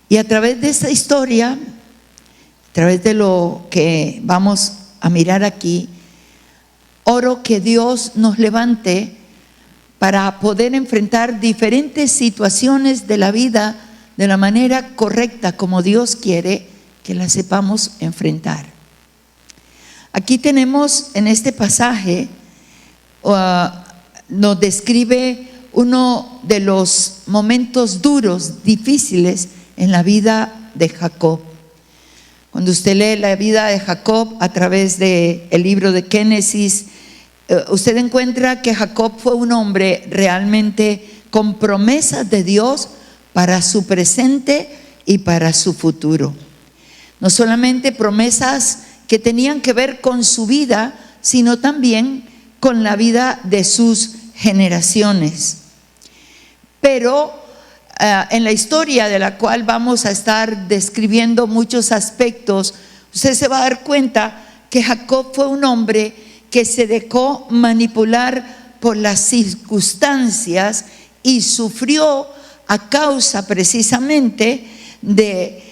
Y a través de esta historia, a través de lo que vamos a mirar aquí, oro que Dios nos levante para poder enfrentar diferentes situaciones de la vida de la manera correcta, como Dios quiere que las sepamos enfrentar. Aquí tenemos en este pasaje, nos describe uno de los momentos duros, difíciles en la vida de Jacob. Cuando usted lee la vida de Jacob a través del libro de Génesis, usted encuentra que Jacob fue un hombre realmente con promesas de Dios para su presente y para su futuro. No solamente promesas que tenían que ver con su vida, sino también con la vida de sus generaciones. Pero en la historia de la cual vamos a estar describiendo muchos aspectos, usted se va a dar cuenta que Jacob fue un hombre que se dejó manipular por las circunstancias y sufrió a causa precisamente de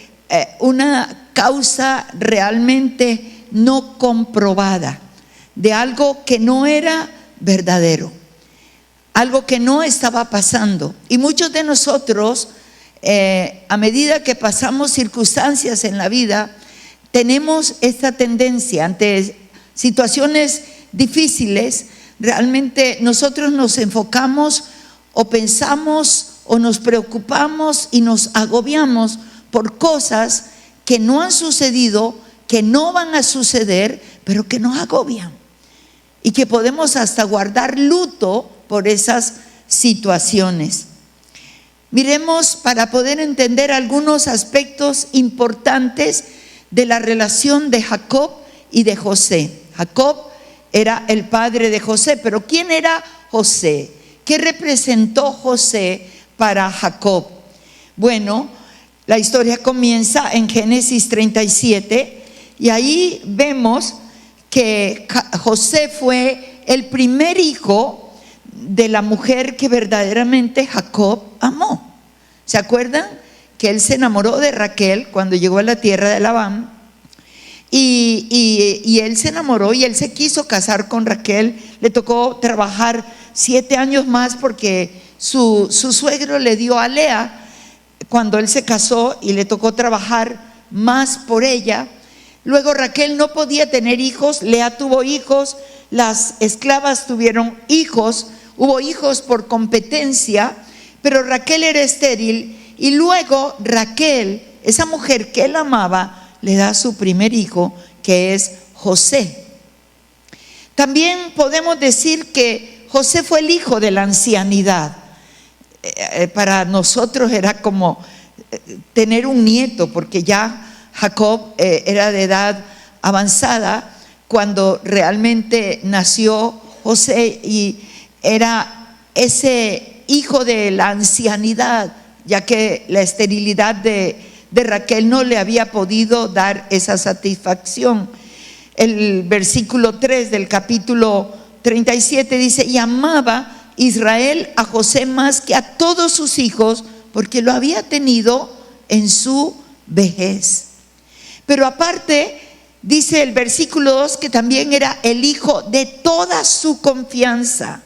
una causa realmente no comprobada, de algo que no era verdadero, algo que no estaba pasando. Y muchos de nosotros, a medida que pasamos circunstancias en la vida, tenemos esta tendencia ante situaciones difíciles. Realmente nosotros nos enfocamos o pensamos o nos preocupamos y nos agobiamos por cosas que no han sucedido, que no van a suceder, pero que nos agobian y que podemos hasta guardar luto por esas situaciones. Miremos para poder entender algunos aspectos importantes de la relación de Jacob y de José. Jacob era el padre de José, pero ¿quién era José? ¿Qué representó José para Jacob? Bueno, la historia comienza en Génesis 37 y ahí vemos que José fue el primer hijo de la mujer que verdaderamente Jacob amó. ¿Se acuerdan? Que él se enamoró de Raquel cuando llegó a la tierra de Labán. Y él se enamoró y él se quiso casar con Raquel. Le tocó trabajar 7 años más porque su suegro le dio a Lea cuando él se casó y le tocó trabajar más por ella. Luego Raquel no podía tener hijos, Lea tuvo hijos, las esclavas tuvieron hijos, hubo hijos por competencia, pero Raquel era estéril. Y luego Raquel, esa mujer que él amaba, le da su primer hijo, que es José. También podemos decir que José fue el hijo de la ancianidad. Para nosotros era como tener un nieto, porque ya Jacob era de edad avanzada cuando realmente nació José, y era ese hijo de la ancianidad, ya que la esterilidad de Raquel no le había podido dar esa satisfacción. El versículo 3 del capítulo 37 dice: y amaba Israel a José más que a todos sus hijos, porque lo había tenido en su vejez. Pero aparte, dice el versículo 2 que también era el hijo de toda su confianza.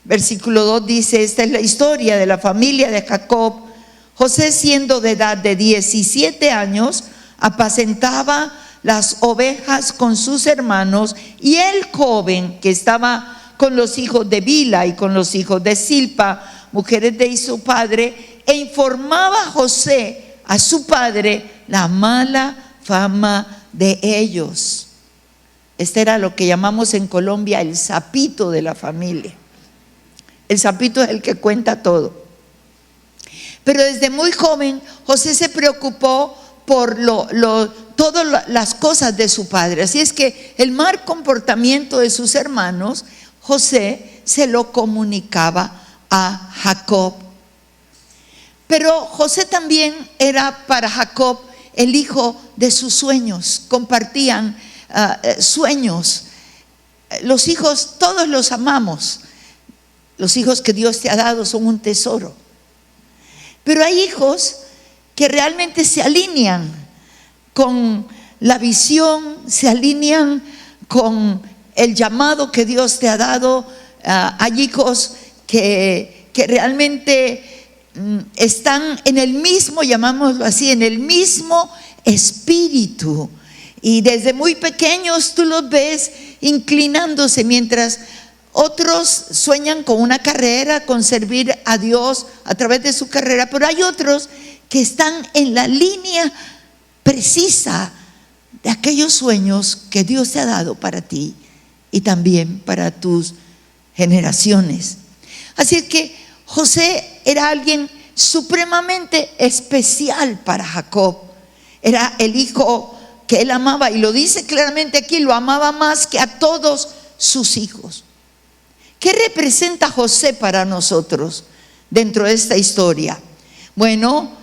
Versículo 2 dice: esta es la historia de la familia de Jacob. José, siendo de edad de 17 años, apacentaba las ovejas con sus hermanos, y el joven que estaba con los hijos de Bila y con los hijos de Silpa, mujeres de su padre, e informaba a José, a su padre, la mala fama de ellos. Este era lo que llamamos en Colombia el sapito de la familia. El sapito es el que cuenta todo. Pero desde muy joven José se preocupó por todas las cosas de su padre. Así es que el mal comportamiento de sus hermanos, José se lo comunicaba a Jacob. Pero José también era para Jacob el hijo de sus sueños. Compartían sueños. Los hijos, todos los amamos. Los hijos que Dios te ha dado son un tesoro. Pero hay hijos que realmente se alinean con la visión, se alinean con el llamado que Dios te ha dado. Hay hijos que realmente están en el mismo, llamámoslo así, en el mismo espíritu, y desde muy pequeños tú los ves inclinándose, mientras otros sueñan con una carrera, con servir a Dios a través de su carrera, pero hay otros que están en la línea precisa de aquellos sueños que Dios te ha dado para ti y también para tus generaciones. Así es que José era alguien supremamente especial para Jacob. Era el hijo que él amaba, y lo dice claramente aquí, lo amaba más que a todos sus hijos. ¿Qué representa José para nosotros dentro de esta historia? Bueno,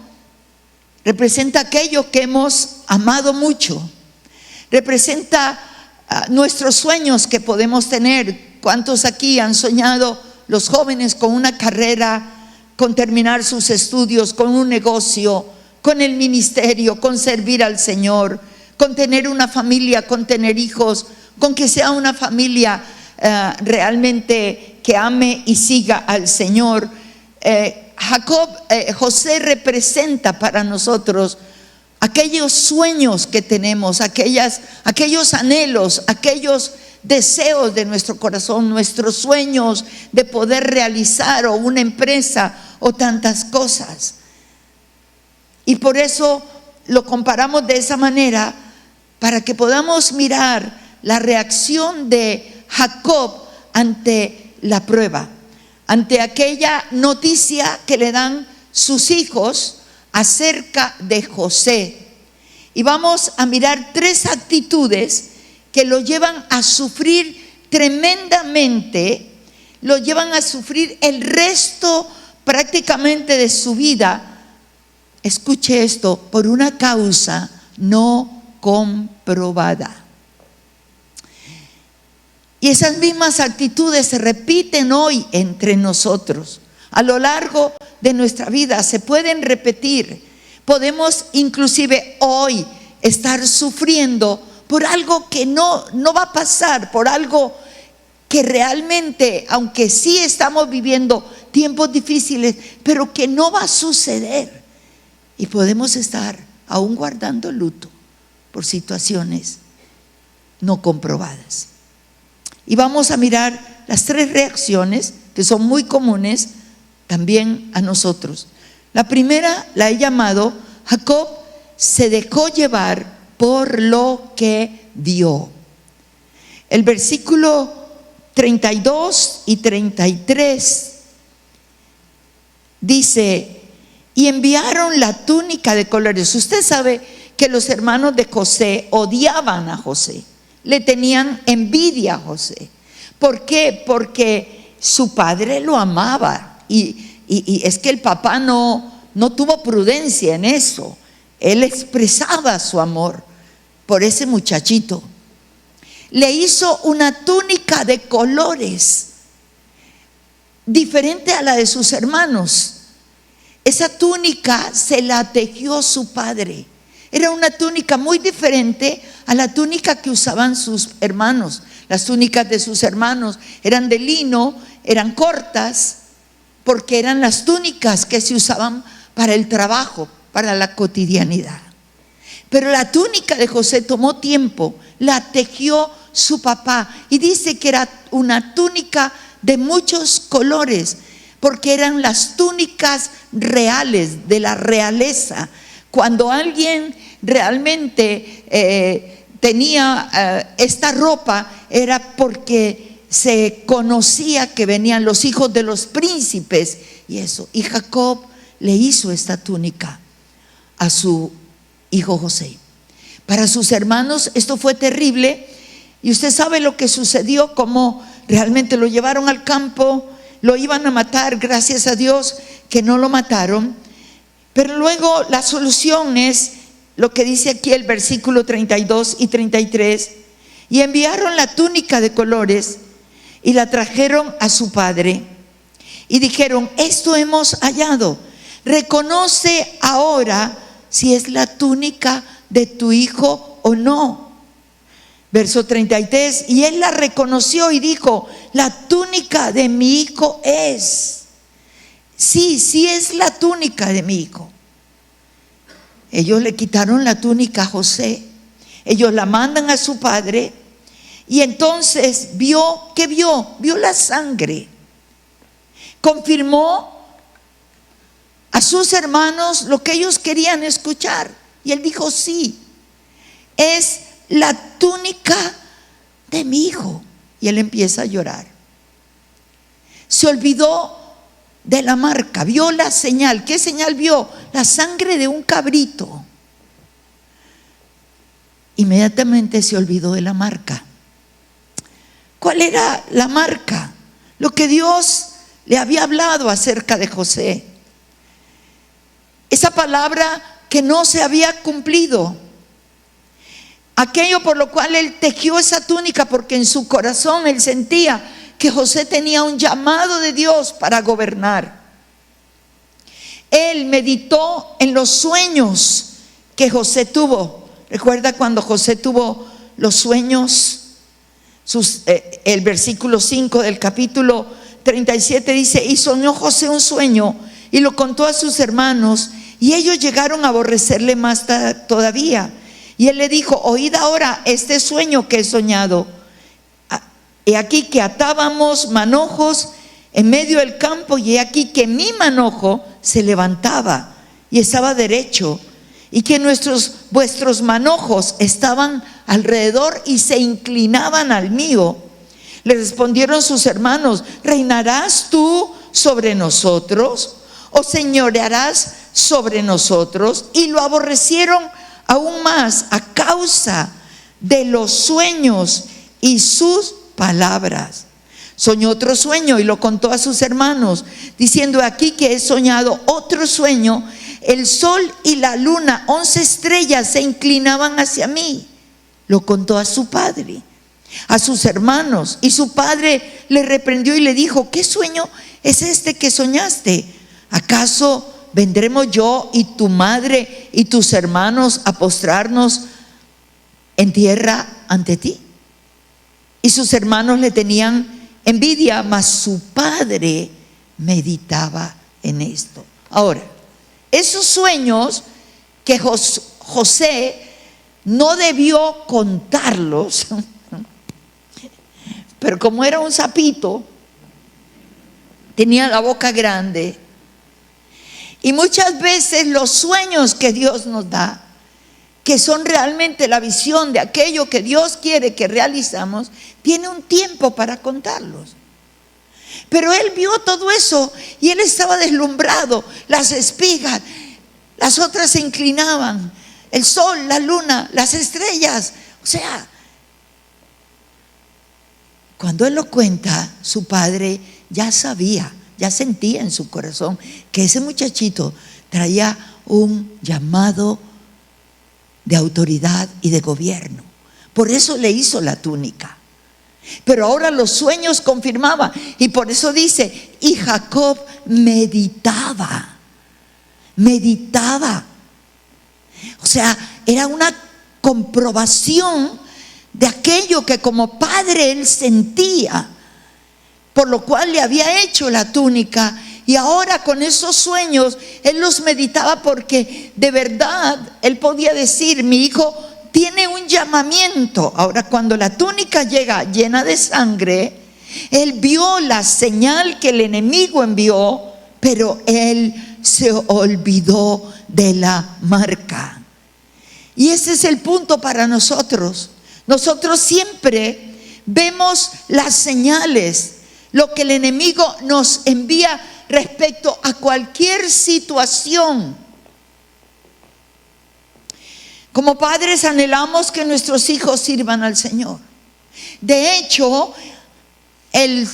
representa aquello que hemos amado mucho. Representa nuestros sueños que podemos tener. ¿Cuántos aquí han soñado, los jóvenes, con una carrera, con terminar sus estudios, con un negocio, con el ministerio, con servir al Señor, con tener una familia, con tener hijos, con que sea una familia realmente que ame y siga al Señor? José representa para nosotros aquellos sueños que tenemos, aquellos anhelos, aquellos deseos de nuestro corazón, nuestros sueños de poder realizar, o una empresa, o tantas cosas. Y por eso lo comparamos de esa manera, para que podamos mirar la reacción de Jacob ante la prueba, ante aquella noticia que le dan sus hijos acerca de José. Y vamos a mirar 3 actitudes que lo llevan a sufrir tremendamente, lo llevan a sufrir el resto prácticamente de su vida. Escuche esto: por una causa no comprobada. Y esas mismas actitudes se repiten hoy entre nosotros. A lo largo de nuestra vida se pueden repetir. Podemos inclusive hoy estar sufriendo por algo que no va a pasar, por algo que realmente, aunque sí estamos viviendo tiempos difíciles, pero que no va a suceder. Y podemos estar aún guardando luto por situaciones no comprobadas. Y vamos a mirar las 3 reacciones que son muy comunes también a nosotros. La primera la he llamado: Jacob se dejó llevar por lo que vio. El versículo 32 y 33 dice: y enviaron la túnica de colores. Usted sabe que los hermanos de José odiaban a José, le tenían envidia a José. ¿Por qué? Porque su padre lo amaba, y es que el papá no tuvo prudencia en eso. Él expresaba su amor por ese muchachito. Le hizo una túnica de colores diferente a la de sus hermanos. Esa túnica se la tejió su padre. Era una túnica muy diferente a la túnica que usaban sus hermanos. Las túnicas de sus hermanos eran de lino, eran cortas, porque eran las túnicas que se usaban para el trabajo, para la cotidianidad. Pero la túnica de José tomó tiempo, la tejió su papá, y dice que era una túnica de muchos colores, porque eran las túnicas reales, de la realeza. Cuando alguien realmente tenía esta ropa, era porque se conocía que venían los hijos de los príncipes y eso. Y Jacob le hizo esta túnica a su hijo José. Para sus hermanos esto fue terrible, y usted sabe lo que sucedió, cómo realmente lo llevaron al campo, lo iban a matar. Gracias a Dios que no lo mataron. Pero luego la solución es lo que dice aquí el versículo 32 y 33. Y enviaron la túnica de colores y la trajeron a su padre, y dijeron: esto hemos hallado, reconoce ahora si es la túnica de tu hijo o no. Verso 33, y él la reconoció y dijo: la túnica de mi hijo es. Sí, sí es la túnica de mi hijo. Ellos le quitaron la túnica a José, ellos la mandan a su padre, y entonces ¿qué vio? Vio la sangre. Confirmó a sus hermanos lo que ellos querían escuchar, y él dijo: sí, es la túnica de mi hijo. Y él empieza a llorar. Se olvidó de la marca, vio la señal. ¿Qué señal vio? La sangre de un cabrito. Inmediatamente se olvidó de la marca. ¿Cuál era la marca? Lo que Dios le había hablado acerca de José. Esa palabra que no se había cumplido. Aquello por lo cual él tejió esa túnica, porque en su corazón él sentía que José tenía un llamado de Dios para gobernar. Él meditó en los sueños que José tuvo. ¿Recuerda cuando José tuvo los sueños? El versículo 5 del capítulo 37 dice: y soñó José un sueño y lo contó a sus hermanos, y ellos llegaron a aborrecerle más todavía. Y él le dijo: oíd ahora este sueño que he soñado. He aquí que atábamos manojos en medio del campo, y he aquí que mi manojo se levantaba y estaba derecho, y que vuestros manojos estaban alrededor y se inclinaban al mío. Le respondieron sus hermanos: ¿reinarás tú sobre nosotros o señorearás sobre nosotros? Y lo aborrecieron aún más a causa de los sueños y sus palabras. Soñó otro sueño y lo contó a sus hermanos, diciendo: aquí que he soñado otro sueño, el sol y la luna, 11 estrellas se inclinaban hacia mí. Lo contó a su padre, a sus hermanos, y su padre le reprendió y le dijo: ¿qué sueño es este que soñaste? ¿Acaso vendremos yo y tu madre y tus hermanos a postrarnos en tierra ante ti? Y sus hermanos le tenían envidia, mas su padre meditaba en esto. Ahora, esos sueños que José no debió contarlos, pero como era un sapito, tenía la boca grande. Y muchas veces los sueños que Dios nos da, que son realmente la visión de aquello que Dios quiere que realizamos, tiene un tiempo para contarlos. Pero él vio todo eso y él estaba deslumbrado. Las espigas, las otras se inclinaban, el sol, la luna, las estrellas. O sea, cuando él lo cuenta, su padre ya sabía, ya sentía en su corazón que ese muchachito traía un llamado de autoridad y de gobierno. Por eso le hizo la túnica. Pero ahora los sueños confirmaban, y por eso dice: y Jacob meditaba. O sea, era una comprobación de aquello que como padre él sentía, por lo cual le había hecho la túnica. Y ahora con esos sueños él los meditaba, porque de verdad él podía decir: mi hijo tiene un llamamiento. Ahora, cuando la túnica llega llena de sangre, él vio la señal que el enemigo envió, pero él se olvidó de la marca. Y ese es el punto para nosotros. Nosotros siempre vemos las señales, lo que el enemigo nos envía respecto a cualquier situación. Como padres anhelamos que nuestros hijos sirvan al Señor. De hecho, el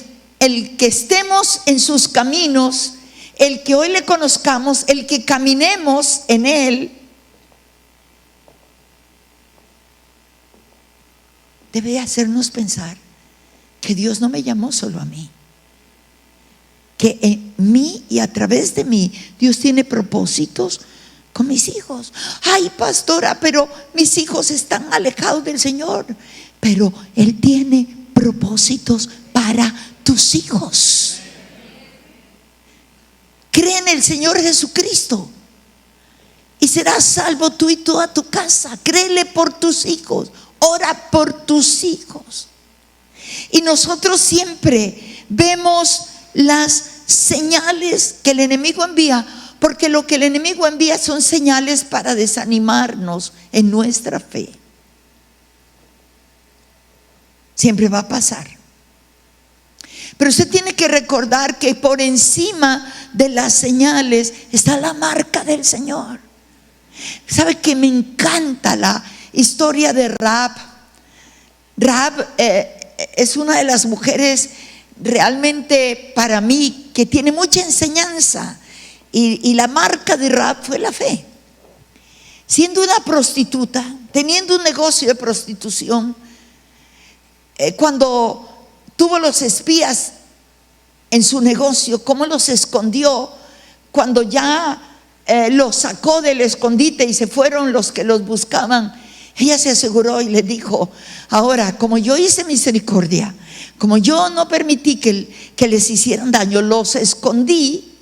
que estemos en sus caminos, el que hoy le conozcamos, el que caminemos en Él, debe hacernos pensar que Dios no me llamó solo a mí, que en mí y a través de mí Dios tiene propósitos con mis hijos. Ay, pastora, pero mis hijos están alejados del Señor. Pero Él tiene propósitos para tus hijos. Cree en el Señor Jesucristo y serás salvo tú y toda tu casa. Créele por tus hijos, ora por tus hijos. Y nosotros siempre vemos las señales que el enemigo envía, porque lo que el enemigo envía son señales para desanimarnos en nuestra fe. Siempre va a pasar. Pero usted tiene que recordar que por encima de las señales está la marca del Señor. ¿Sabe que me encanta la historia de Rahab? Rahab es una de las mujeres realmente para mí que tiene mucha enseñanza. Y la marca de Rahab fue la fe. Siendo una prostituta, teniendo un negocio de prostitución, cuando tuvo los espías en su negocio, cómo los escondió, cuando ya los sacó del escondite y se fueron los que los buscaban, ella se aseguró y le dijo: ahora, como yo hice misericordia, como yo no permití que les hicieran daño, los escondí,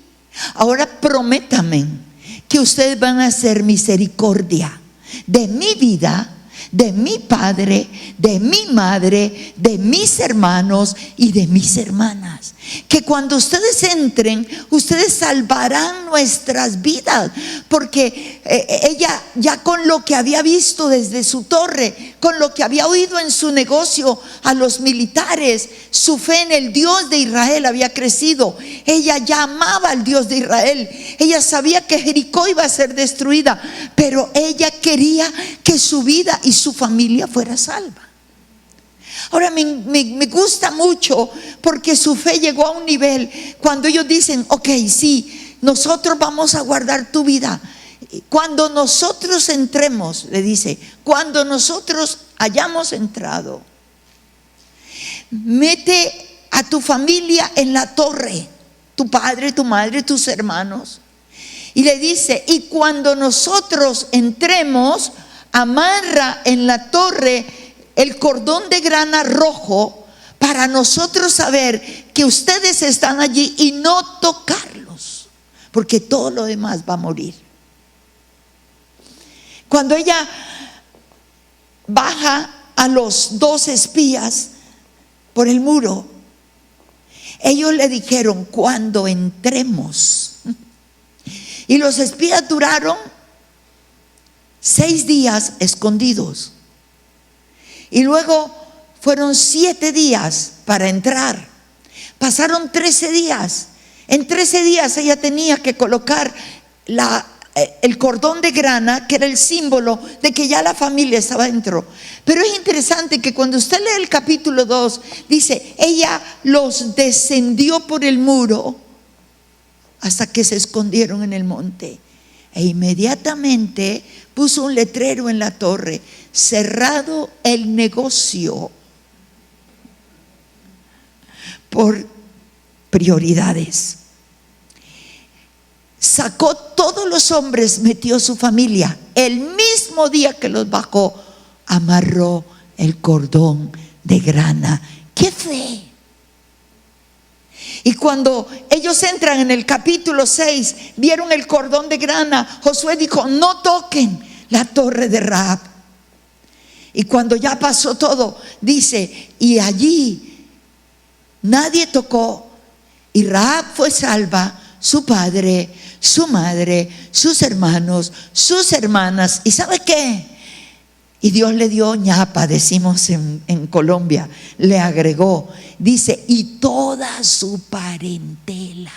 ahora prométame que ustedes van a hacer misericordia de mi vida, de mi padre, de mi madre, de mis hermanos y de mis hermanas. Que cuando ustedes entren, ustedes salvarán nuestras vidas. Porque ella ya con lo que había visto desde su torre, con lo que había oído en su negocio a los militares, su fe en el Dios de Israel había crecido. Ella ya amaba al Dios de Israel. Ella sabía que Jericó iba a ser destruida, pero ella quería que su vida y su familia fuera salva. Ahora me gusta mucho porque su fe llegó a un nivel cuando ellos dicen: ok, sí, nosotros vamos a guardar tu vida. Cuando nosotros entremos, le dice, cuando nosotros hayamos entrado, mete a tu familia en la torre, tu padre, tu madre, tus hermanos. Y le dice: y cuando nosotros entremos, amarra en la torre el cordón de grana rojo para nosotros saber que ustedes están allí y no tocarlos, porque todo lo demás va a morir. Cuando ella baja a los 2 espías por el muro, ellos le dijeron: cuando entremos. Y los espías duraron 6 días escondidos. Y luego fueron 7 días para entrar. Pasaron 13 días. En 13 días ella tenía que colocar el cordón de grana, que era el símbolo de que ya la familia estaba dentro. Pero es interesante que cuando usted lee el capítulo 2, dice: ella los descendió por el muro hasta que se escondieron en el monte. E inmediatamente puso un letrero en la torre: cerrado el negocio por prioridades. Sacó todos los hombres, metió su familia. El mismo día que los bajó, amarró el cordón de grana. ¡Qué fe! Y cuando ellos entran en el capítulo 6, vieron el cordón de grana. Josué dijo: no toquen la torre de Rahab. Y cuando ya pasó todo, dice: y allí nadie tocó, y Rahab fue salva, su padre, su madre, sus hermanos, sus hermanas. ¿Y sabe qué? Y Dios le dio ñapa, decimos en Colombia, le agregó, dice: y toda su parentela.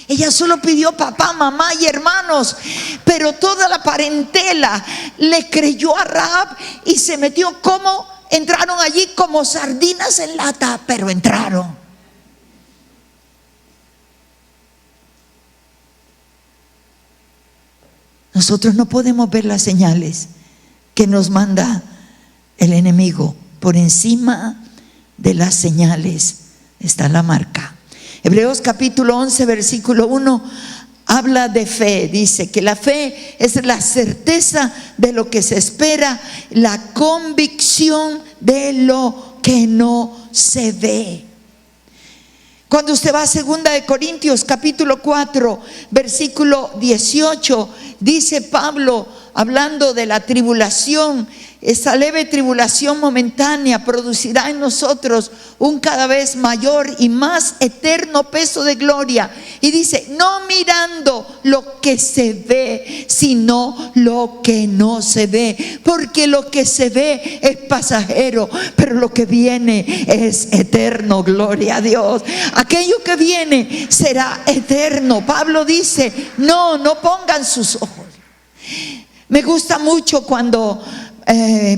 Ella solo pidió papá, mamá y hermanos, pero toda la parentela le creyó a Rahab y se metió. Como entraron allí como sardinas en lata, pero entraron. Nosotros no podemos ver las señales que nos manda el enemigo. Por encima de las señales está la marca. Hebreos capítulo 11 versículo 1 habla de fe. Dice que la fe es la certeza de lo que se espera, la convicción de lo que no se ve. Cuando usted va a 2 de Corintios capítulo 4 versículo 18, dice Pablo, hablando de la tribulación: esta leve tribulación momentánea producirá en nosotros un cada vez mayor y más eterno peso de gloria. Y dice: no mirando lo que se ve, sino lo que no se ve, porque lo que se ve es pasajero, pero lo que viene es eterno. Gloria a Dios. Aquello que viene será eterno. Pablo dice: no pongan sus ojos. Me gusta mucho cuando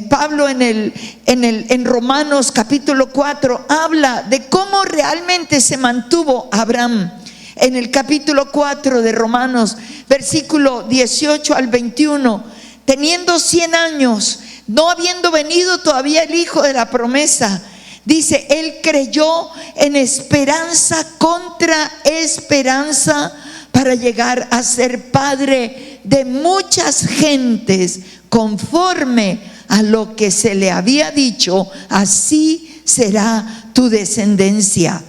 Pablo en Romanos capítulo 4 habla de cómo realmente se mantuvo Abraham. En el capítulo 4 de Romanos, versículo 18 al 21, teniendo 100 años, no habiendo venido todavía el hijo de la promesa, dice: él creyó en esperanza contra esperanza, para llegar a ser padre de muchas gentes, conforme a lo que se le había dicho: así será tu descendencia.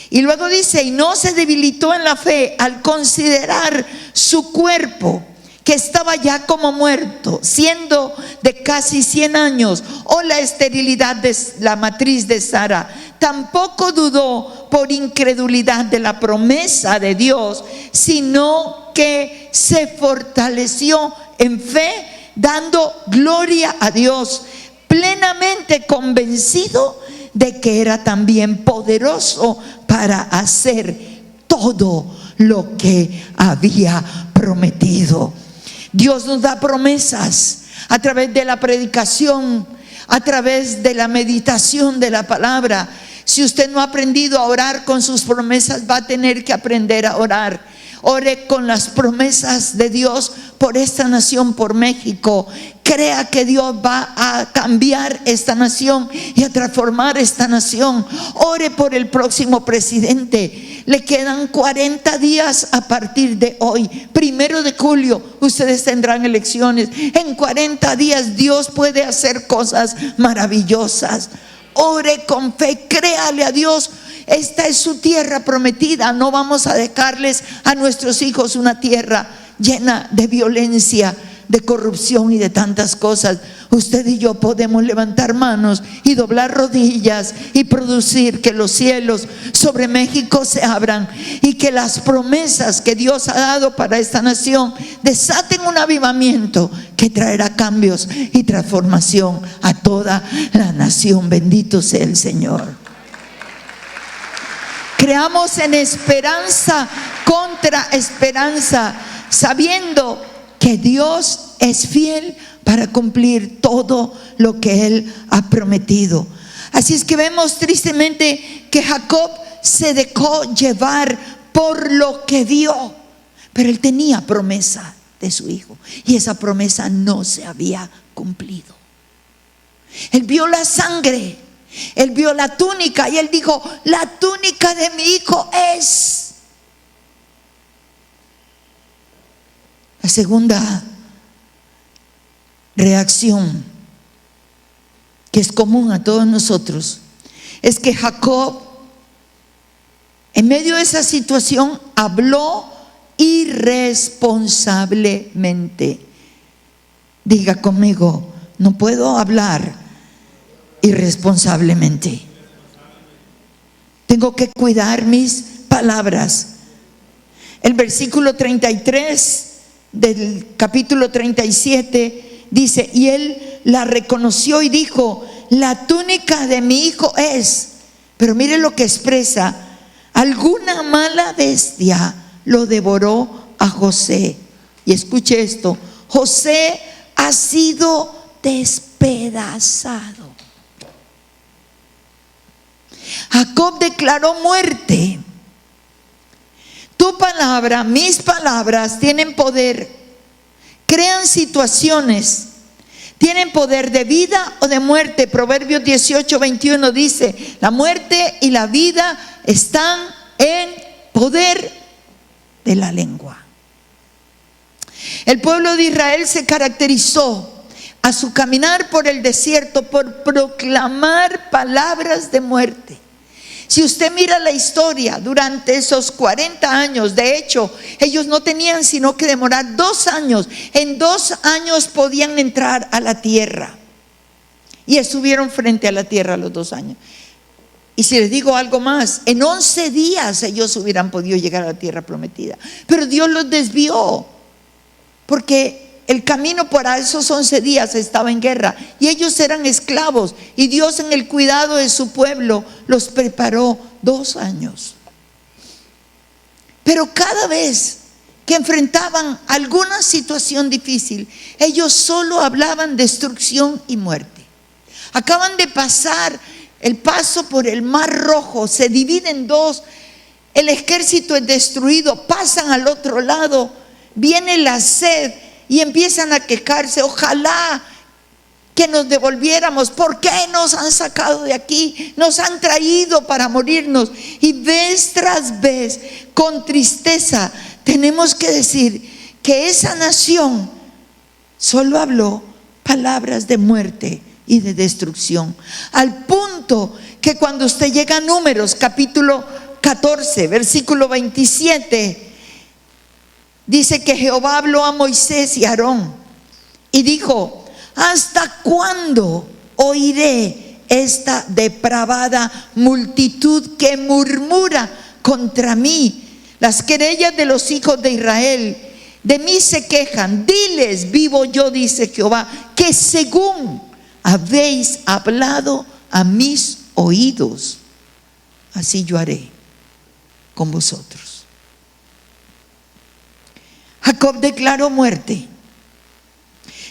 Y luego dice: y no se debilitó en la fe al considerar su cuerpo, que estaba ya como muerto, siendo de casi 100 años, o la esterilidad de la matriz de Sara. Tampoco dudó por incredulidad de la promesa de Dios, sino que se fortaleció en fe, dando gloria a Dios, plenamente convencido de que era también poderoso para hacer todo lo que había prometido. Dios nos da promesas a través de la predicación, a través de la meditación de la palabra. Si usted no ha aprendido a orar con sus promesas, va a tener que aprender a orar. Ore con las promesas de Dios por esta nación, por México. Crea que Dios va a cambiar esta nación y a transformar esta nación. Ore por el próximo presidente. Le quedan 40 días a partir de hoy. 1 de julio ustedes tendrán elecciones. En 40 días Dios puede hacer cosas maravillosas. Ore con fe, créale a Dios. Esta es su tierra prometida. No vamos a dejarles a nuestros hijos una tierra llena de violencia, de corrupción y de tantas cosas. Usted y yo podemos levantar manos y doblar rodillas y producir que los cielos sobre México se abran, y que las promesas que Dios ha dado para esta nación desaten un avivamiento que traerá cambios y transformación a toda la nación. Bendito sea el Señor. Creamos en esperanza contra esperanza, sabiendo que Dios es fiel para cumplir todo lo que Él ha prometido. Así es que vemos tristemente que Jacob se dejó llevar por lo que vio, pero él tenía promesa de su hijo y esa promesa no se había cumplido. Él vio la sangre, él vio la túnica y él dijo: la túnica de mi hijo es. La segunda reacción, que es común a todos nosotros, es que Jacob, en medio de esa situación, habló irresponsablemente. Diga conmigo: no puedo hablar irresponsablemente. Tengo que cuidar mis palabras. El versículo 33 del capítulo 37 dice: y él la reconoció y dijo: la túnica de mi hijo es. Pero mire lo que expresa: alguna mala bestia lo devoró a José. Y escuche esto: José ha sido despedazado. Jacob declaró muerte. Tu palabra, mis palabras tienen poder, crean situaciones, tienen poder de vida o de muerte. Proverbios 18:21 dice: la muerte y la vida están en poder de la lengua. El pueblo de Israel se caracterizó a su caminar por el desierto por proclamar palabras de muerte. Si usted mira la historia durante esos 40 años, de hecho, ellos no tenían sino que demorar 2 años. En 2 años podían entrar a la tierra. Y estuvieron frente a la tierra los 2 años. Y si les digo algo más, en 11 días ellos hubieran podido llegar a la tierra prometida. Pero Dios los desvió, porque el camino para esos 11 días estaba en guerra y ellos eran esclavos, y Dios, en el cuidado de su pueblo, los preparó 2 años. Pero cada vez que enfrentaban alguna situación difícil, ellos solo hablaban destrucción y muerte. Acaban de pasar el paso por el Mar Rojo, se divide en 2, el ejército es destruido, pasan al otro lado, viene la sed y empiezan a quejarse: ojalá que nos devolviéramos, ¿por qué nos han sacado de aquí? Nos han traído para morirnos. Y vez tras vez, con tristeza, tenemos que decir que esa nación solo habló palabras de muerte y de destrucción, al punto que cuando usted llega a Números capítulo 14 versículo 27, dice que Jehová habló a Moisés y a Aarón y dijo: ¿hasta cuándo oiré esta depravada multitud que murmura contra mí? Las querellas de los hijos de Israel de mí se quejan. Diles, vivo yo, dice Jehová, que según habéis hablado a mis oídos, así yo haré con vosotros. Jacob declaró muerte.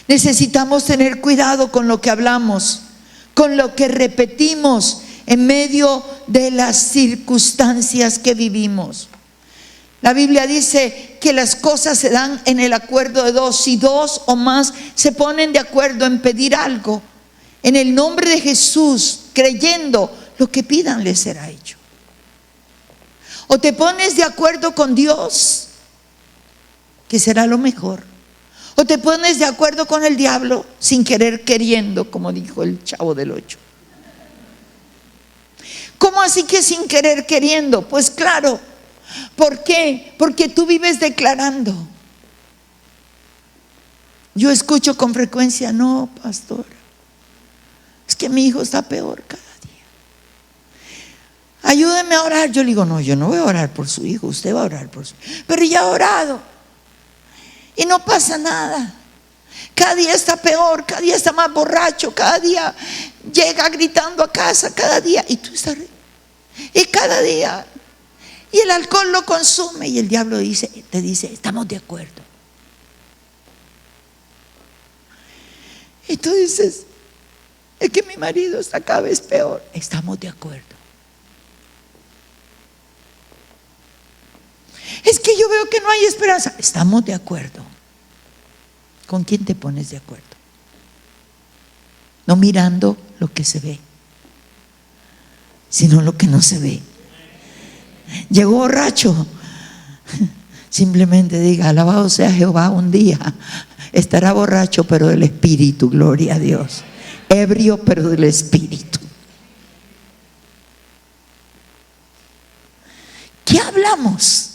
Necesitamos tener cuidado con lo que hablamos, con lo que repetimos en medio de las circunstancias que vivimos. La Biblia dice que las cosas se dan en el acuerdo de 2. Si 2 o más se ponen de acuerdo en pedir algo, en el nombre de Jesús, creyendo, lo que pidan les será hecho. O te pones de acuerdo con Dios, que será lo mejor, o te pones de acuerdo con el diablo, sin querer queriendo, como dijo el Chavo del 8. ¿Cómo así que sin querer queriendo? Pues claro. ¿Por qué? Porque tú vives declarando. Yo escucho con frecuencia: no, pastor, es que mi hijo está peor cada día, ayúdeme a orar. Yo le digo: no, yo no voy a orar por su hijo, usted va a orar por su hijo. Pero ya ha orado y no pasa nada. Cada día está peor, cada día está más borracho, cada día llega gritando a casa, cada día, y tú estás, y cada día, y el alcohol lo consume, y el diablo te dice: estamos de acuerdo. Y tú dices: es que mi marido está cada vez peor. Estamos de acuerdo. Es que yo veo que no hay esperanza. Estamos de acuerdo. ¿Con quién te pones de acuerdo? No mirando lo que se ve, sino lo que no se ve. Llegó borracho, simplemente diga: alabado sea Jehová. Un día estará borracho, pero del Espíritu, gloria a Dios. Ebrio, pero del Espíritu. ¿Qué hablamos?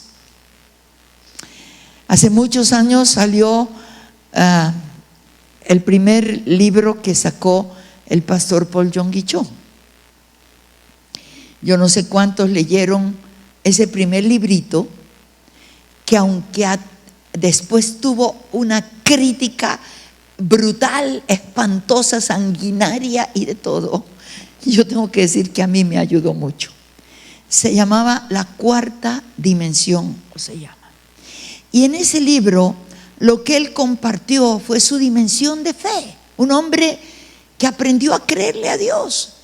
Hace muchos años salió el primer libro que sacó el pastor Paul Yonggi Cho. Yo no sé cuántos leyeron ese primer librito, que aunque después tuvo una crítica brutal, espantosa, sanguinaria y de todo, yo tengo que decir que a mí me ayudó mucho. Se llamaba La Cuarta Dimensión, se llama. Y en ese libro lo que él compartió fue su dimensión de fe. Un hombre que aprendió a creerle a Dios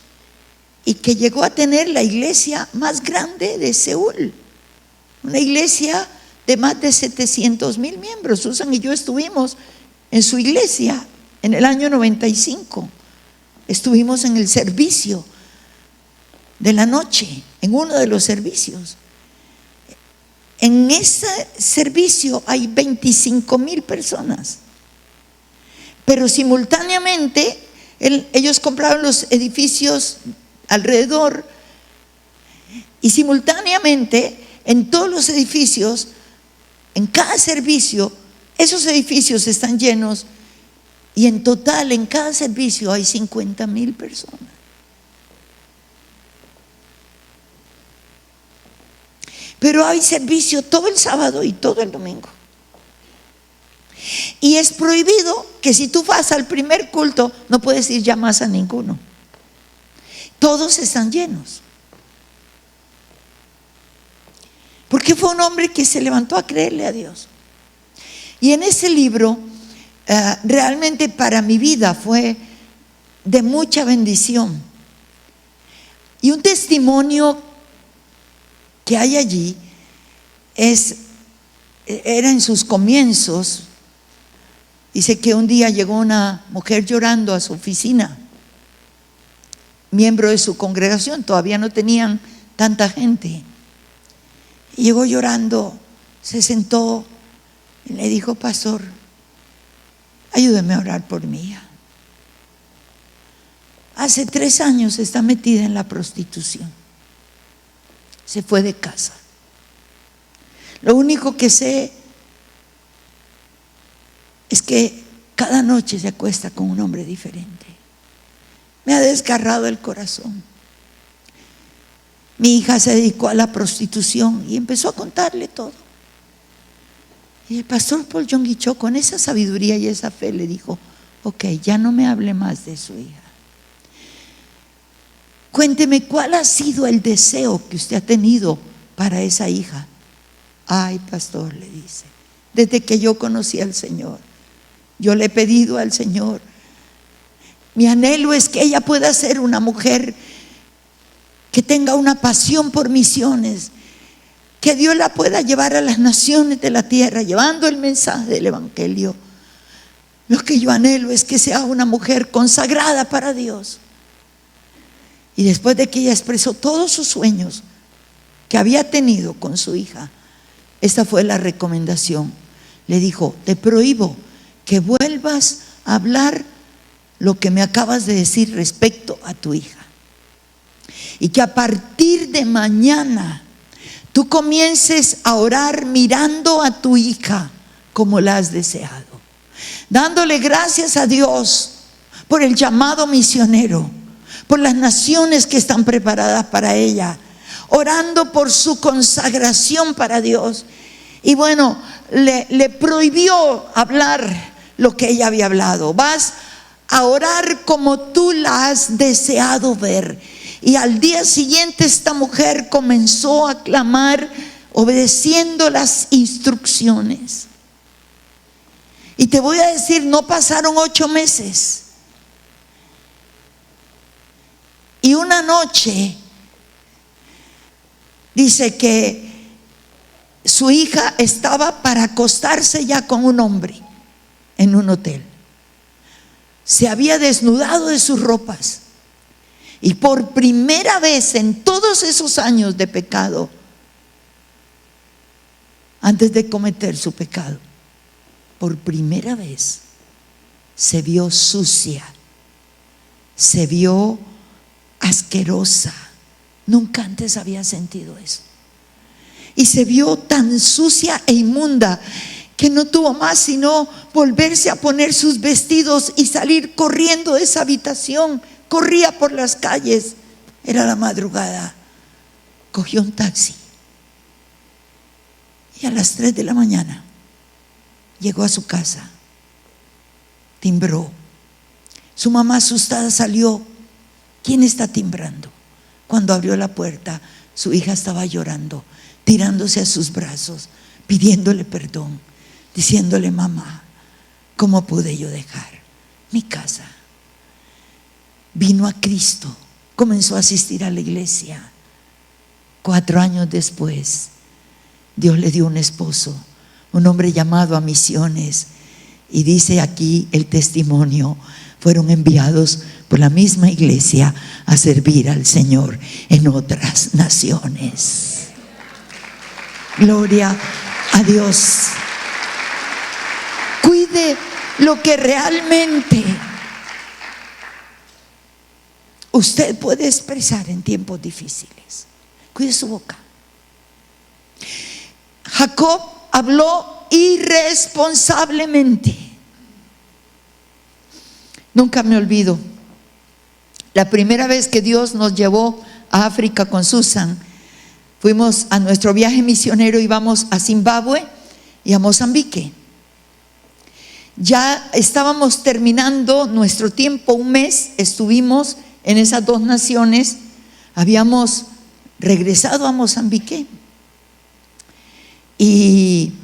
y que llegó a tener la iglesia más grande de Seúl, una iglesia de más de 700,000 miembros. Susan y yo estuvimos en su iglesia en el año 95. Estuvimos en el servicio de la noche, en uno de los servicios. En ese servicio hay 25,000 personas. Pero simultáneamente ellos compraron los edificios alrededor, y simultáneamente en todos los edificios, en cada servicio, esos edificios están llenos, y en total en cada servicio hay 50,000 personas. Pero hay servicio todo el sábado y todo el domingo. Y es prohibido que si tú vas al primer culto, no puedes ir ya más a ninguno. Todos están llenos. Porque fue un hombre que se levantó a creerle a Dios. Y en ese libro, realmente para mi vida fue de mucha bendición. Y un testimonio que hay allí era en sus comienzos. Dice que un día llegó una mujer llorando a su oficina, miembro de su congregación, todavía no tenían tanta gente. Y llegó llorando, se sentó y le dijo: pastor, ayúdeme a orar por mi hija. Hace 3 años está metida en la prostitución. Se fue de casa. Lo único que sé es que cada noche se acuesta con un hombre diferente. Me ha desgarrado el corazón. Mi hija se dedicó a la prostitución y empezó a contarle todo. Y el pastor Paul Yonggi Cho, con esa sabiduría y esa fe, le dijo: ok, ya no me hable más de su hija. Cuénteme cuál ha sido el deseo que usted ha tenido para esa hija. Ay, pastor, le dice, desde que yo conocí al Señor, yo le he pedido al Señor, mi anhelo es que ella pueda ser una mujer que tenga una pasión por misiones, que Dios la pueda llevar a las naciones de la tierra, llevando el mensaje del evangelio. Lo que yo anhelo es que sea una mujer consagrada para Dios. Y después de que ella expresó todos sus sueños que había tenido con su hija, esta fue la recomendación. Le dijo: te prohíbo que vuelvas a hablar lo que me acabas de decir respecto a tu hija, y que a partir de mañana tú comiences a orar mirando a tu hija como la has deseado, dándole gracias a Dios por el llamado misionero, por las naciones que están preparadas para ella, orando por su consagración para Dios. Y bueno, le prohibió hablar lo que ella había hablado. Vas a orar como tú la has deseado ver. Y al día siguiente esta mujer comenzó a clamar, obedeciendo las instrucciones. Y te voy a decir, no pasaron 8 meses. Y una noche dice que su hija estaba para acostarse ya con un hombre en un hotel. Se había desnudado de sus ropas, y por primera vez en todos esos años de pecado, antes de cometer su pecado, por primera vez se vio sucia, se vio asquerosa. Nunca antes había sentido eso. Y se vio tan sucia e inmunda que no tuvo más sino volverse a poner sus vestidos y salir corriendo de esa habitación. Corría por las calles. Era la madrugada. Cogió un taxi y a las 3 de la mañana llegó a su casa. Timbró. Su mamá asustada salió. ¿Quién está timbrando? Cuando abrió la puerta, su hija estaba llorando, tirándose a sus brazos, pidiéndole perdón, diciéndole: mamá, ¿cómo pude yo dejar mi casa? Vino a Cristo, comenzó a asistir a la iglesia. 4 años después, Dios le dio un esposo, un hombre llamado a misiones. Y dice aquí el testimonio: fueron enviados por la misma iglesia a servir al Señor en otras naciones. Gloria a Dios. Cuide lo que realmente usted puede expresar en tiempos difíciles. Cuide su boca. Jacob habló irresponsablemente. Nunca me olvido la primera vez que Dios nos llevó a África con Susan. Fuimos a nuestro viaje misionero, íbamos a Zimbabue y a Mozambique. Ya estábamos terminando nuestro tiempo, un mes estuvimos en esas dos naciones. Habíamos regresado a Mozambique y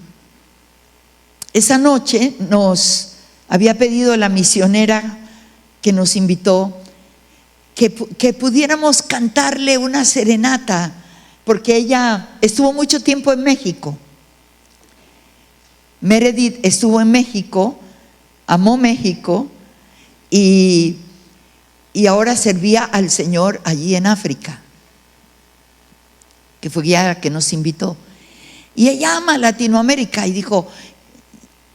esa noche nos había pedido la misionera que nos invitó que pudiéramos cantarle una serenata, porque ella estuvo mucho tiempo en México. Meredith estuvo en México, amó México y ahora servía al Señor allí en África, que fue ella que nos invitó. Y ella ama Latinoamérica y dijo: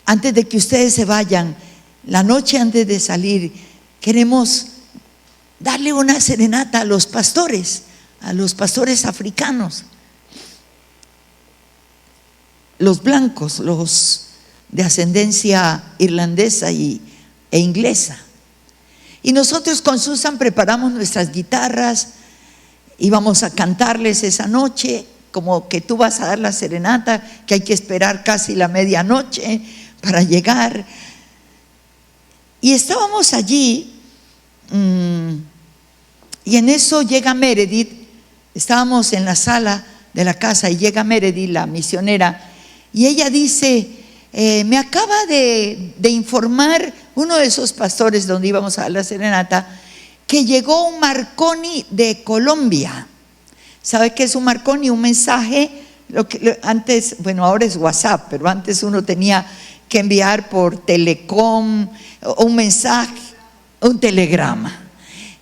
antes de que ustedes se vayan, la noche antes de salir, queremos darle una serenata a los pastores africanos, los blancos, los de ascendencia irlandesa e inglesa. Y nosotros con Susan preparamos nuestras guitarras, íbamos a cantarles esa noche, como que tú vas a dar la serenata, que hay que esperar casi la medianoche para llegar. Y estábamos allí, y en eso llega Meredith. Estábamos en la sala de la casa y llega Meredith, la misionera, y ella dice: me acaba de informar uno de esos pastores donde íbamos a dar la serenata, que llegó un Marconi de Colombia. ¿Sabe qué es un Marconi? Un mensaje, antes, bueno, ahora es WhatsApp, pero antes uno tenía que enviar por Telecom un mensaje, un telegrama.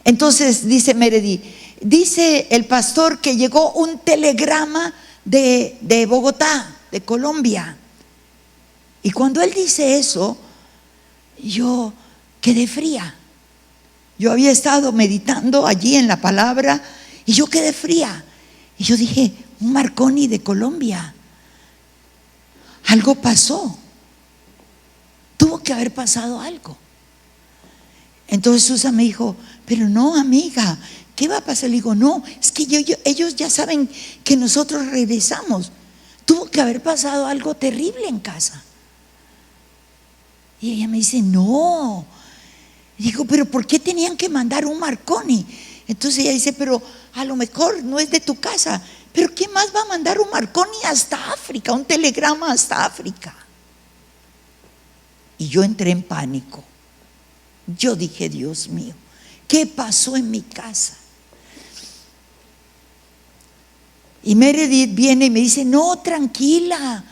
Entonces dice Meredith, dice el pastor que llegó un telegrama de Bogotá, de Colombia. Y cuando él dice eso, yo quedé fría. Yo había estado meditando allí en la palabra y yo quedé fría. Y yo dije: un Marconi de Colombia. Algo pasó. Tuvo que haber pasado algo. Entonces Susan me dijo: pero no, amiga, ¿qué va a pasar? Le digo: no, es que ellos ya saben que nosotros regresamos. Tuvo que haber pasado algo terrible en casa. Y ella me dice: no. Y digo: pero ¿por qué tenían que mandar un Marconi? Entonces ella dice: pero a lo mejor no es de tu casa. Pero ¿qué más va a mandar un Marconi hasta África? Un telegrama hasta África. Y yo entré en pánico. Yo dije: Dios mío, ¿qué pasó en mi casa? Y Meredith viene y me dice: no, tranquila,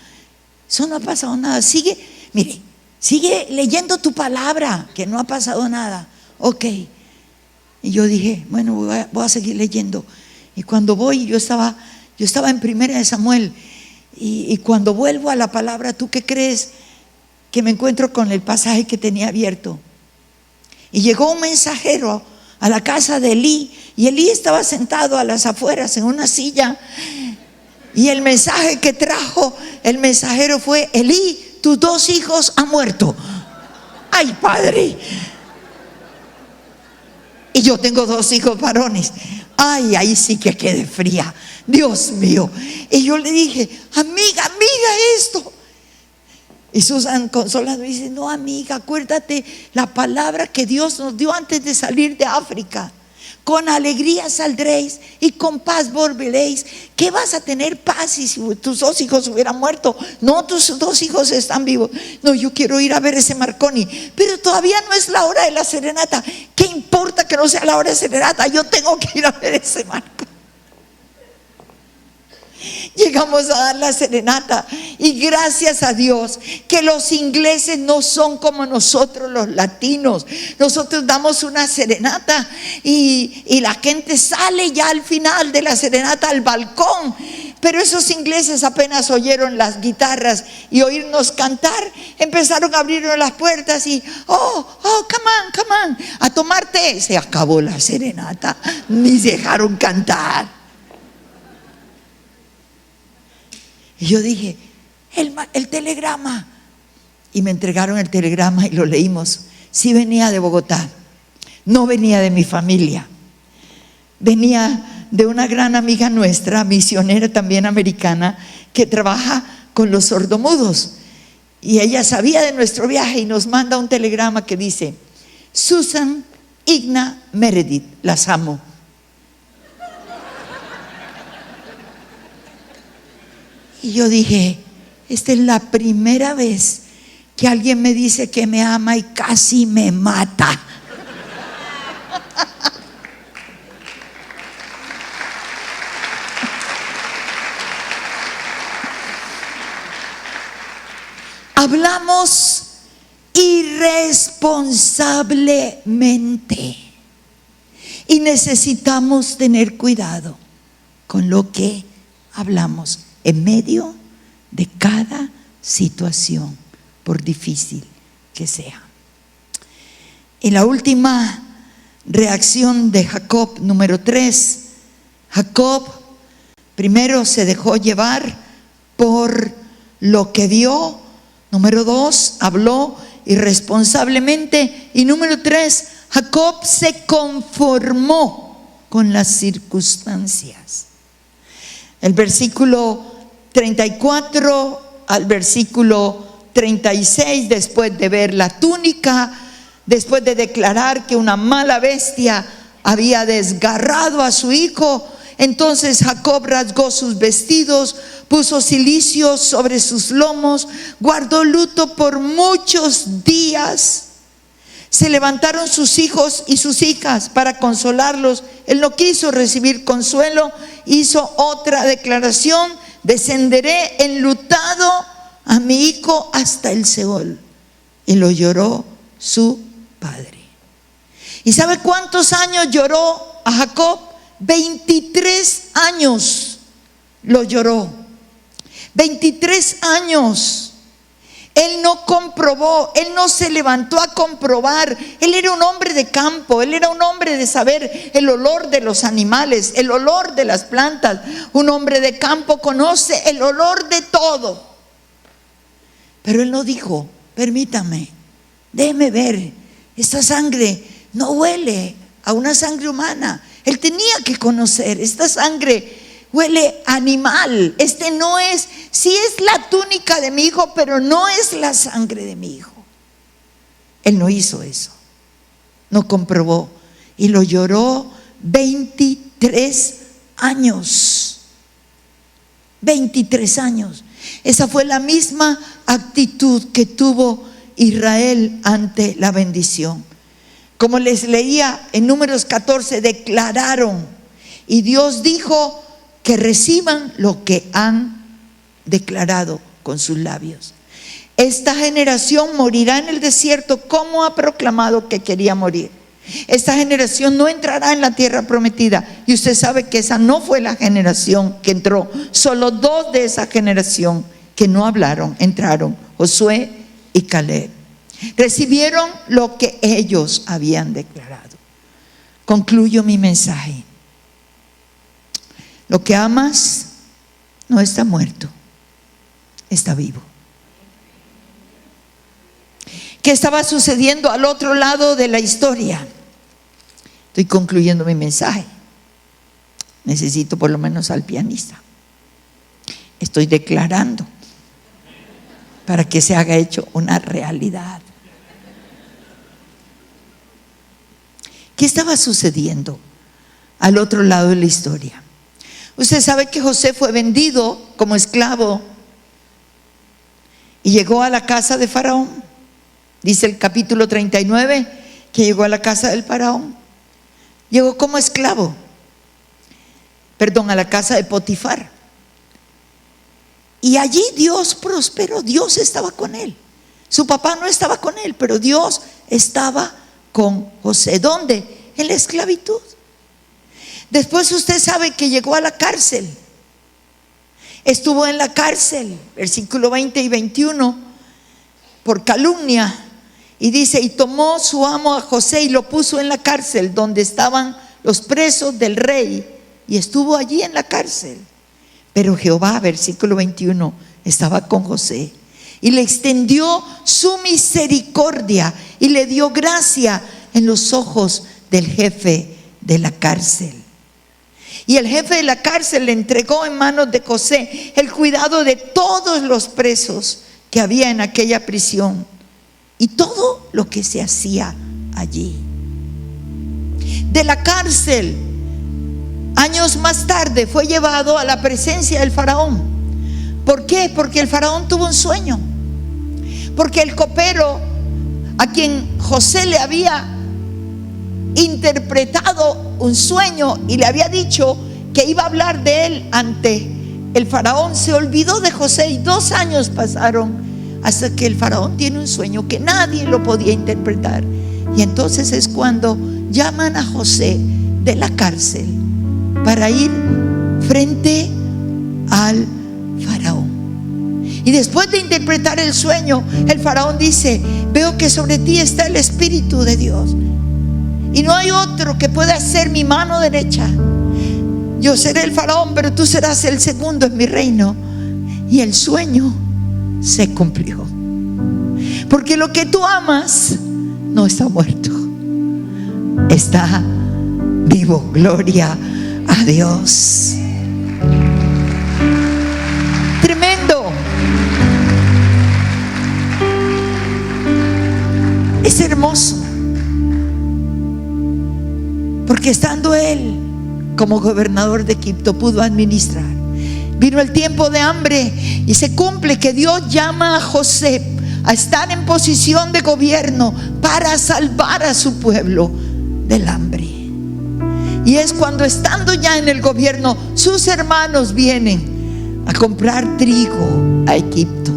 eso no ha pasado nada. Sigue leyendo tu palabra, que no ha pasado nada. Ok. Y yo dije: bueno, voy a seguir leyendo. Y cuando voy, yo estaba en 1 Samuel. Y cuando vuelvo a la palabra, ¿tú qué crees? Que me encuentro con el pasaje que tenía abierto. Y llegó un mensajero a la casa de Elí, y Elí estaba sentado a las afueras en una silla, y el mensaje que trajo el mensajero fue: Elí, tus 2 hijos han muerto. Ay, padre. Y yo tengo 2 hijos varones. Ay, ahí sí que quedé fría. Dios mío. Y yo le dije: amiga, mira esto. Y Susan consolando me dice: no, amiga, acuérdate la palabra que Dios nos dio antes de salir de África. Con alegría saldréis y con paz volveréis. ¿Qué vas a tener paz si tus 2 hijos hubieran muerto? No, tus 2 hijos están vivos. No, yo quiero ir a ver ese Marconi, pero todavía no es la hora de la serenata. ¿Qué importa que no sea la hora de serenata? Yo tengo que ir a ver ese Marconi. Llegamos a dar la serenata y gracias a Dios que los ingleses no son como nosotros los latinos. Nosotros damos una serenata y la gente sale ya al final de la serenata al balcón Pero esos ingleses apenas oyeron las guitarras y oírnos cantar, empezaron a abrirnos las puertas y come on, a tomar té. Se acabó la serenata, ni dejaron cantar. Y yo dije, el telegrama. Y me entregaron el telegrama y lo leímos. Sí venía de Bogotá, no venía de mi familia, venía de una gran amiga nuestra, misionera también americana, que trabaja con los sordomudos. Y ella sabía de nuestro viaje y nos manda un telegrama que dice: Susan Igna Meredith, las amo. Y yo dije, esta es la primera vez que alguien me dice que me ama y casi me mata. Hablamos irresponsablemente y necesitamos tener cuidado con lo que hablamos en medio de cada situación, por difícil que sea. Y la última reacción de Jacob, número 3, Jacob primero se dejó llevar por lo que vio. Número 2, habló irresponsablemente. Y número 3, Jacob se conformó con las circunstancias. El versículo 34 al versículo 36, después de ver la túnica, después de declarar que una mala bestia había desgarrado a su hijo, entonces Jacob rasgó sus vestidos, puso cilicio sobre sus lomos, guardó luto por muchos días. Se levantaron sus hijos y sus hijas para consolarlos. Él no quiso recibir consuelo, hizo otra declaración: descenderé enlutado a mi hijo hasta el Seol. Y lo lloró su padre. ¿Y sabe cuántos años lloró a Jacob? 23 años lo lloró. 23 años. Él no comprobó, él no se levantó a comprobar. Él era un hombre de campo, él era un hombre de saber el olor de los animales, el olor de las plantas. Un hombre de campo conoce el olor de todo. Pero él no dijo: permítame, déjeme ver, esta sangre no huele a una sangre humana. Él tenía que conocer, esta sangre huele animal. Este no es, sí es la túnica de mi hijo, pero no es la sangre de mi hijo. Él no hizo eso, no comprobó, y lo lloró 23 años. 23 años. Esa fue la misma actitud que tuvo Israel ante la bendición. Como les leía en Números 14, declararon, y Dios dijo que reciban lo que han declarado con sus labios. Esta generación morirá en el desierto como ha proclamado que quería morir. Esta generación no entrará en la tierra prometida. Y usted sabe que esa no fue la generación que entró. Solo 2 de esa generación que no hablaron entraron: Josué y Caleb. Recibieron lo que ellos habían declarado. Concluyo mi mensaje. Lo que amas no está muerto, está vivo. ¿Qué estaba sucediendo al otro lado de la historia? Estoy concluyendo mi mensaje. Necesito por lo menos al pianista. Estoy declarando para que se haga hecho una realidad. ¿Qué estaba sucediendo al otro lado de la historia? Usted sabe que José fue vendido como esclavo y llegó a la casa de Faraón. Dice el capítulo 39 que llegó a la casa del Faraón. Llegó como esclavo, a la casa de Potifar. Y allí Dios prosperó, Dios estaba con él. Su papá no estaba con él, pero Dios estaba con José. ¿Dónde? En la esclavitud. Después usted sabe que llegó a la cárcel. Estuvo en la cárcel, versículo 20 y 21, por calumnia. Y dice: y tomó su amo a José y lo puso en la cárcel donde estaban los presos del rey, y estuvo allí en la cárcel. Pero Jehová, versículo 21, estaba con José y le extendió su misericordia y le dio gracia en los ojos del jefe de la cárcel. Y el jefe de la cárcel le entregó en manos de José el cuidado de todos los presos que había en aquella prisión y todo lo que se hacía allí. De la cárcel, años más tarde, fue llevado a la presencia del faraón. ¿Por qué? Porque el faraón tuvo un sueño. Porque el copero, a quien José le había interpretado un sueño y le había dicho que iba a hablar de él ante el faraón, se olvidó de José, y 2 años pasaron hasta que el faraón tiene un sueño que nadie lo podía interpretar. Y entonces es cuando llaman a José de la cárcel para ir frente al faraón. Y después de interpretar el sueño, el faraón dice: veo que sobre ti está el Espíritu de Dios, y no hay otro que pueda ser mi mano derecha. Yo seré el faraón, pero tú serás el segundo en mi reino. Y el sueño se cumplió, porque lo que tú amas no está muerto, está vivo. Gloria a Dios. Tremendo. Es hermoso, porque estando él como gobernador de Egipto pudo administrar. Vino el tiempo de hambre y se cumple que Dios llama a José a estar en posición de gobierno para salvar a su pueblo del hambre. Y es cuando, estando ya en el gobierno, sus hermanos vienen a comprar trigo a Egipto.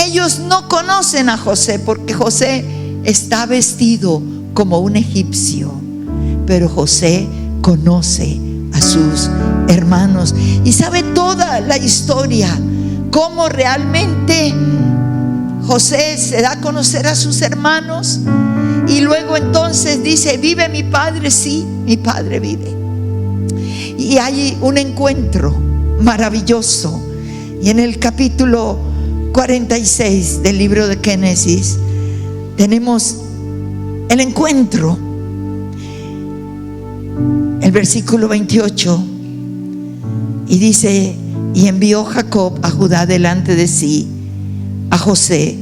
Ellos no conocen a José porque José está vestido como un egipcio, pero José conoce a sus hermanos y sabe toda la historia, cómo realmente José se da a conocer a sus hermanos. Y luego entonces dice: ¿vive mi padre? Sí, mi padre vive. Y hay un encuentro maravilloso. Y en el capítulo 46 del libro de Génesis tenemos el encuentro. El versículo 28, y dice: y envió Jacob a Judá delante de sí a José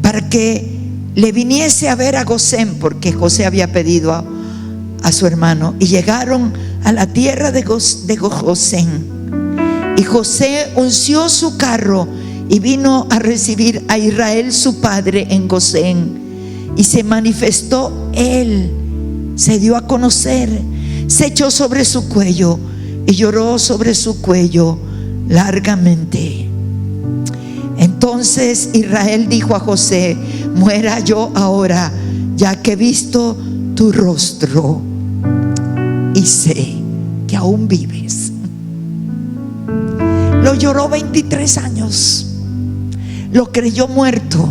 para que le viniese a ver a Gosén, porque José había pedido a su hermano. Y llegaron a la tierra de Gosén, y José unció su carro y vino a recibir a Israel su padre en Gosén. Y se manifestó él, se dio a conocer, se echó sobre su cuello y lloró sobre su cuello largamente. Entonces Israel dijo a José: muera yo ahora, ya que he visto tu rostro y sé que aún vives. Lo lloró 23 años, lo creyó muerto,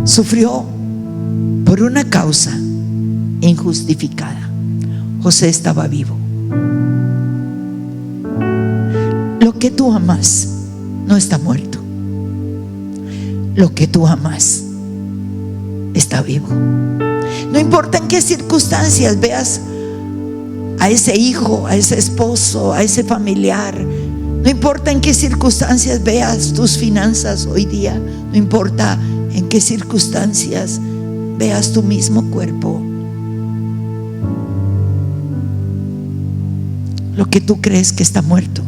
sufrió por una causa injustificada. José estaba vivo. Lo que tú amas no está muerto. Lo que tú amas está vivo. No importa en qué circunstancias veas a ese hijo, a ese esposo, a ese familiar. No importa en qué circunstancias veas tus finanzas hoy día. No importa en qué circunstancias veas tu mismo cuerpo. Lo que tú crees que está muerto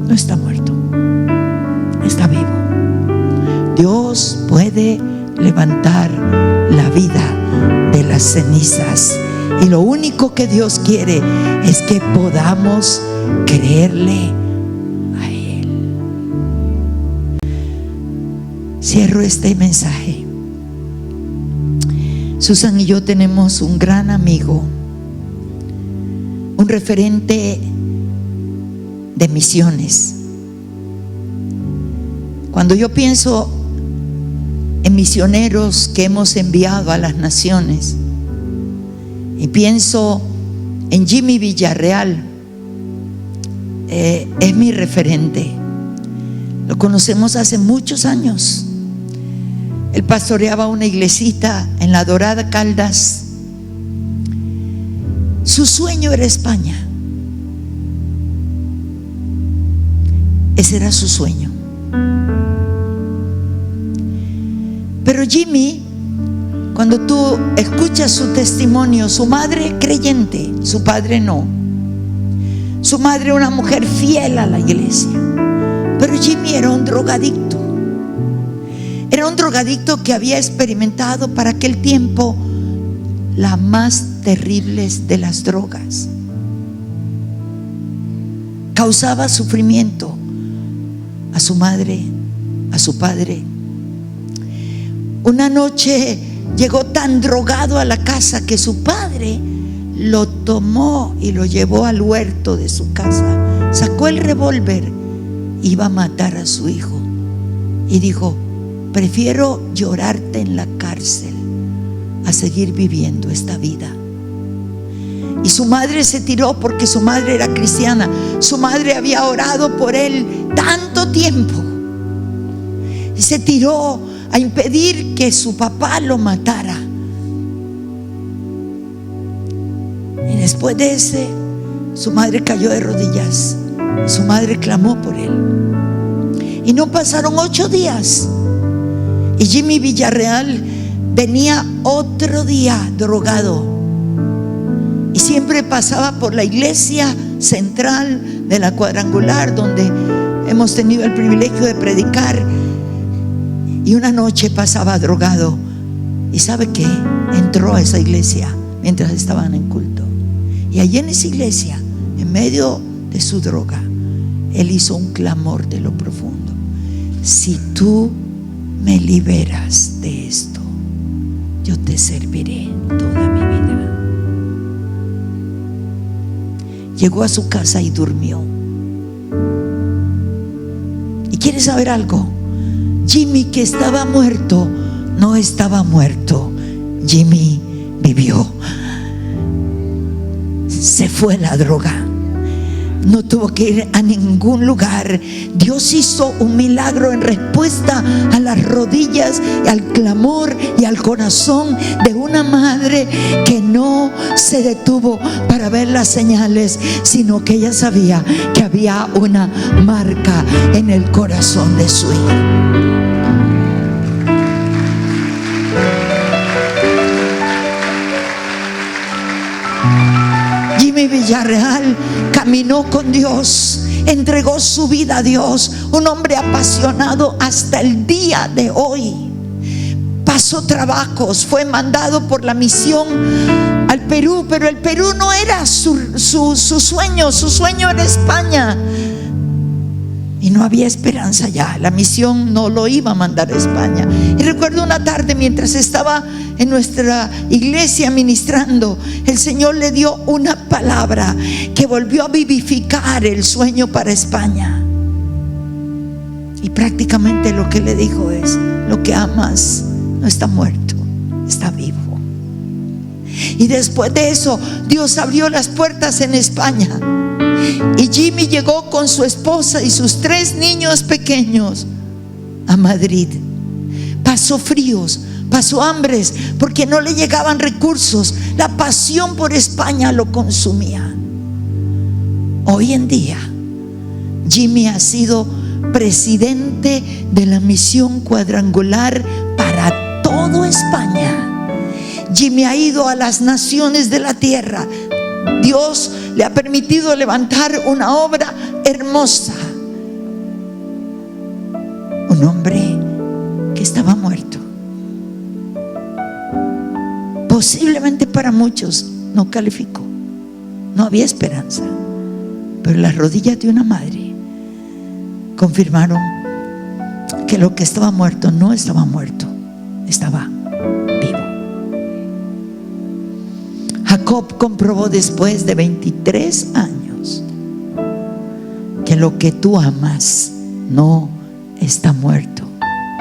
no está muerto, está vivo. Dios puede levantar la vida de las cenizas, y lo único que Dios quiere es que podamos creerle a Él. Cierro este mensaje. Susan y yo tenemos un gran amigo, un referente de misiones. Cuando yo pienso en misioneros que hemos enviado a las naciones y pienso en Jimmy Villarreal, es mi referente. Lo conocemos hace muchos años. Él pastoreaba una iglesita en La Dorada, Caldas. Su sueño era España. Ese era su sueño. Pero Jimmy, cuando tú escuchas su testimonio, su madre creyente, su padre no. Su madre una mujer fiel a la iglesia. Pero Jimmy era un drogadicto. Era un drogadicto que había experimentado para aquel tiempo las más terribles de las drogas. Causaba sufrimiento a su madre, a su padre. Una noche llegó tan drogado a la casa que su padre lo tomó y lo llevó al huerto de su casa. Sacó el revólver, iba a matar a su hijo y dijo: prefiero llorarte en la cárcel a seguir viviendo esta vida. Y su madre se tiró, porque su madre era cristiana. Su madre había orado por él tanto tiempo y se tiró a impedir que su papá lo matara. Y después de ese, su madre cayó de rodillas. Su madre clamó por él. Y no pasaron 8 días y Jimmy Villarreal venía otro día drogado, y siempre pasaba por la iglesia central de la Cuadrangular, donde hemos tenido el privilegio de predicar. Y una noche pasaba drogado, y ¿sabe qué? Entró a esa iglesia mientras estaban en culto, y allí en esa iglesia, en medio de su droga, él hizo un clamor de lo profundo: si tú me liberas de esto, yo te serviré toda mi vida. Llegó a su casa y durmió. ¿Y quieres saber algo? Jimmy, que estaba muerto, no estaba muerto. Jimmy vivió. Se fue la droga. No tuvo que ir a ningún lugar. Dios hizo un milagro en respuesta a las rodillas, al clamor y al corazón de una madre que no se detuvo para ver las señales, sino que ella sabía que había una marca en el corazón de su hijo. Jimmy Villarreal caminó con Dios, entregó su vida a Dios, un hombre apasionado hasta el día de hoy. Pasó trabajos, fue mandado por la misión al Perú, pero el Perú no era su sueño era España. Y no había esperanza ya, la misión no lo iba a mandar a España. Y recuerdo una tarde, mientras estaba en nuestra iglesia ministrando, el Señor le dio una palabra que volvió a vivificar el sueño para España. Y prácticamente lo que le dijo es: lo que amas no está muerto, está vivo. Y después de eso, Dios abrió las puertas en España. Y Jimmy llegó con su esposa y sus 3 niños pequeños a Madrid. Pasó fríos, pasó hambres, porque no le llegaban recursos. La pasión por España lo consumía. Hoy en día, Jimmy ha sido presidente de la misión cuadrangular para toda España. Jimmy ha ido a las naciones de la tierra. Dios le ha permitido levantar una obra hermosa. Un hombre que estaba muerto. Posiblemente para muchos no calificó, no había esperanza, pero las rodillas de una madre confirmaron que lo que estaba muerto no estaba muerto, estaba vivo. Jacob comprobó después de 23 años que lo que tú amas no está muerto,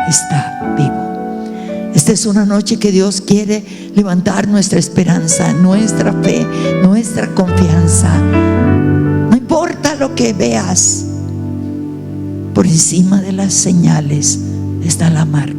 está vivo. Esta es una noche que Dios quiere levantar nuestra esperanza, nuestra fe, nuestra confianza. No importa lo que veas, por encima de las señales está la marca.